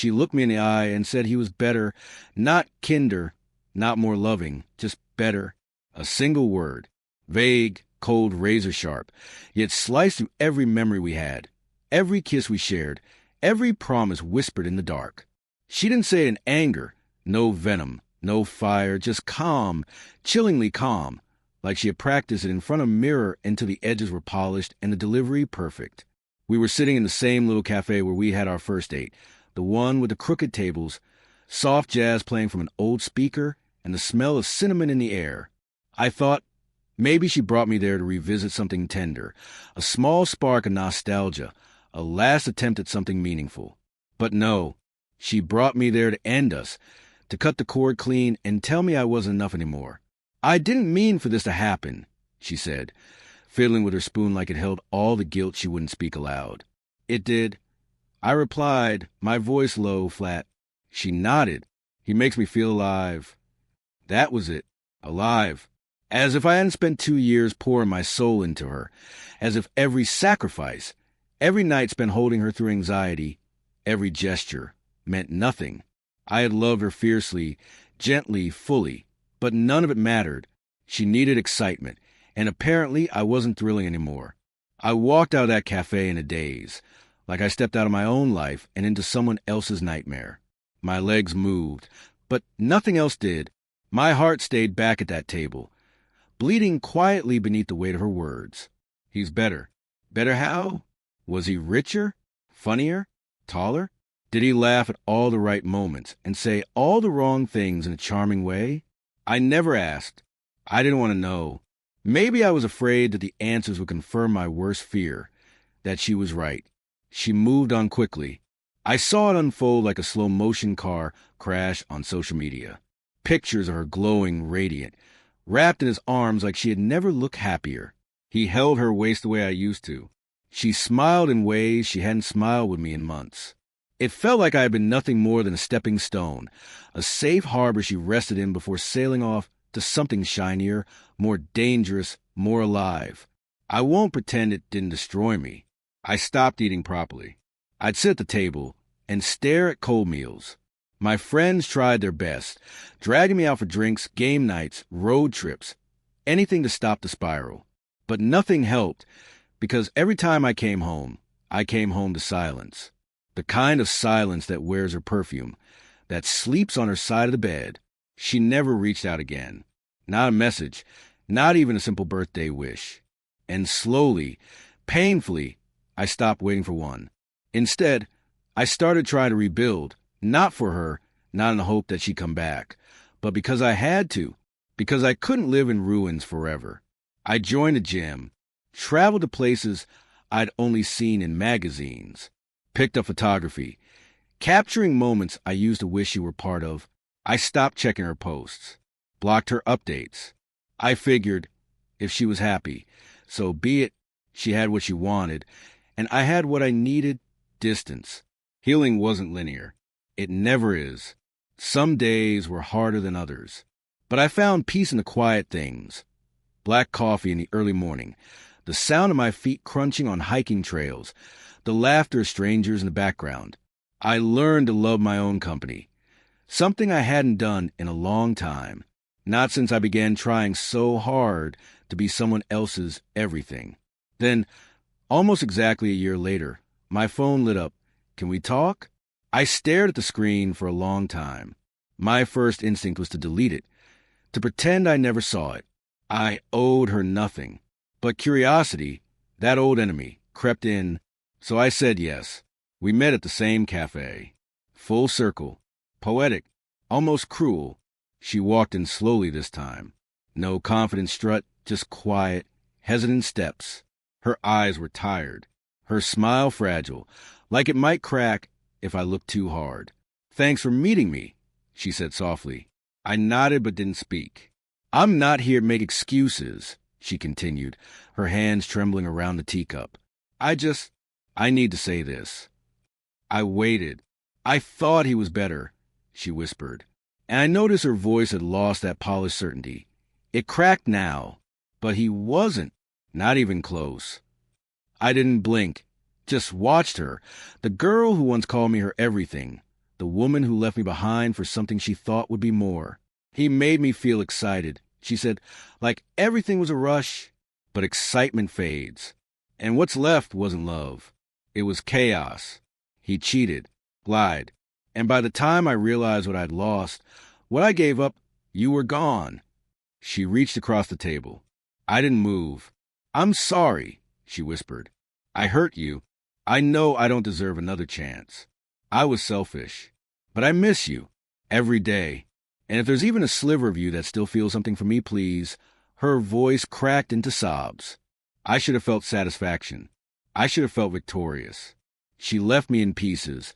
She looked me in the eye and said he was better, not kinder, not more loving, just better. A single word, vague, cold, razor sharp, yet sliced through every memory we had, every kiss we shared, every promise whispered in the dark. She didn't say it in anger, no venom, no fire, just calm, chillingly calm, like she had practiced it in front of a mirror until the edges were polished and the delivery perfect. We were sitting in the same little cafe where we had our first date, the one with the crooked tables, soft jazz playing from an old speaker, and the smell of cinnamon in the air. I thought maybe she brought me there to revisit something tender, a small spark of nostalgia, a last attempt at something meaningful. But no, she brought me there to end us, to cut the cord clean and tell me I wasn't enough anymore. I didn't mean for this to happen, she said, fiddling with her spoon like it held all the guilt she wouldn't speak aloud. It did. I replied, my voice low, flat. She nodded. He makes me feel alive. That was it. Alive. As if I hadn't spent 2 years pouring my soul into her. As if every sacrifice, every night spent holding her through anxiety, every gesture, meant nothing. I had loved her fiercely, gently, fully, but none of it mattered. She needed excitement, and apparently I wasn't thrilling anymore. I walked out of that cafe in a daze, like I stepped out of my own life and into someone else's nightmare. My legs moved, but nothing else did. My heart stayed back at that table, bleeding quietly beneath the weight of her words. He's better. Better how? Was he richer? Funnier? Taller? Did he laugh at all the right moments and say all the wrong things in a charming way? I never asked. I didn't want to know. Maybe I was afraid that the answers would confirm my worst fear, that she was right. She moved on quickly. I saw it unfold like a slow-motion car crash on social media. Pictures of her glowing, radiant, wrapped in his arms like she had never looked happier. He held her waist the way I used to. She smiled in ways she hadn't smiled with me in months. It felt like I had been nothing more than a stepping stone, a safe harbor she rested in before sailing off to something shinier, more dangerous, more alive. I won't pretend it didn't destroy me. I stopped eating properly. I'd sit at the table and stare at cold meals. My friends tried their best, dragging me out for drinks, game nights, road trips, anything to stop the spiral. But nothing helped, because every time I came home to silence. The kind of silence that wears her perfume, that sleeps on her side of the bed. She never reached out again. Not a message, not even a simple birthday wish. And slowly, painfully, I stopped waiting for one. Instead, I started trying to rebuild, not for her, not in the hope that she'd come back, but because I had to, because I couldn't live in ruins forever. I joined a gym, traveled to places I'd only seen in magazines, picked up photography, capturing moments I used to wish you were part of. I stopped checking her posts, blocked her updates. I figured if she was happy, so be it. She had what she wanted, and I had what I needed, distance. Healing wasn't linear. It never is. Some days were harder than others. But I found peace in the quiet things. Black coffee in the early morning, the sound of my feet crunching on hiking trails, the laughter of strangers in the background. I learned to love my own company, something I hadn't done in a long time, not since I began trying so hard to be someone else's everything. Then, almost exactly a year later, my phone lit up. Can we talk? I stared at the screen for a long time. My first instinct was to delete it, to pretend I never saw it. I owed her nothing. But curiosity, that old enemy, crept in, so I said yes. We met at the same cafe. Full circle. Poetic. Almost cruel. She walked in slowly this time. No confident strut, just quiet, hesitant steps. Her eyes were tired. Her smile fragile, like it might crack if I looked too hard. Thanks for meeting me, she said softly. I nodded but didn't speak. I'm not here to make excuses, she continued, her hands trembling around the teacup. I need to say this. I waited. I thought he was better, she whispered. And I noticed her voice had lost that polished certainty. It cracked now, but he wasn't, not even close. I didn't blink, just watched her, the girl who once called me her everything, the the woman who left me behind for something she thought would be more. He made me feel excited. She said, like everything was a rush, but excitement fades. And what's left wasn't love. It was chaos. He cheated, lied, and by the time I realized what I'd lost, what I gave up, you were gone. She reached across the table. I didn't move. I'm sorry, she whispered. I hurt you. I know I don't deserve another chance. I was selfish. But I miss you. Every day. And if there's even a sliver of you that still feels something for me, please. Her voice cracked into sobs. I should have felt satisfaction. I should have felt victorious. She left me in pieces.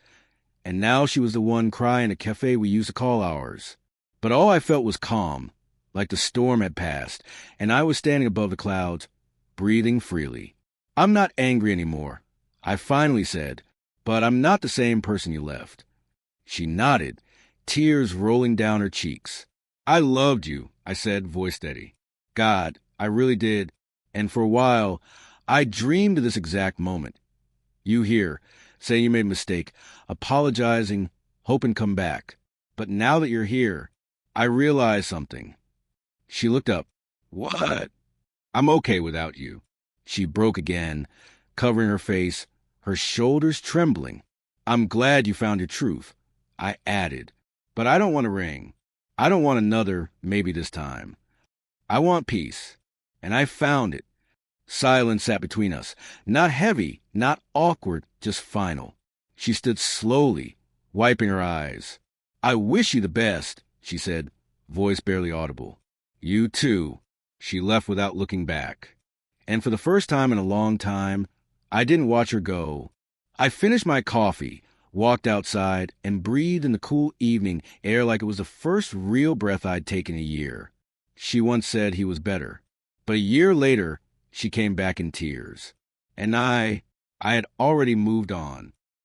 And now she was the one crying in a cafe we used to call ours. But all I felt was calm, like the storm had passed, and I was standing above the clouds, breathing freely. I'm not angry anymore, I finally said, but I'm not the same person you left. She nodded, tears rolling down her cheeks. I loved you, I said, voice steady. God, I really did, and for a while, I dreamed of this exact moment. You here, saying you made a mistake, apologizing, hoping come back. But now that you're here, I realize something. She looked up. What? I'm okay without you. She broke again, covering her face, her shoulders trembling. I'm glad you found your truth. I added. But I don't want a ring. I don't want another, maybe this time. I want peace. And I found it. Silence sat between us. Not heavy, not awkward, just final. She stood slowly, wiping her eyes. I wish you the best, she said, voice barely audible. You too. She left without looking back. And for the first time in a long time, I didn't watch her go. I finished my coffee, walked outside, and breathed in the cool evening air like it was the first real breath I'd taken in a year. She once said he was better. But a year later, she came back in tears. And I had already moved on.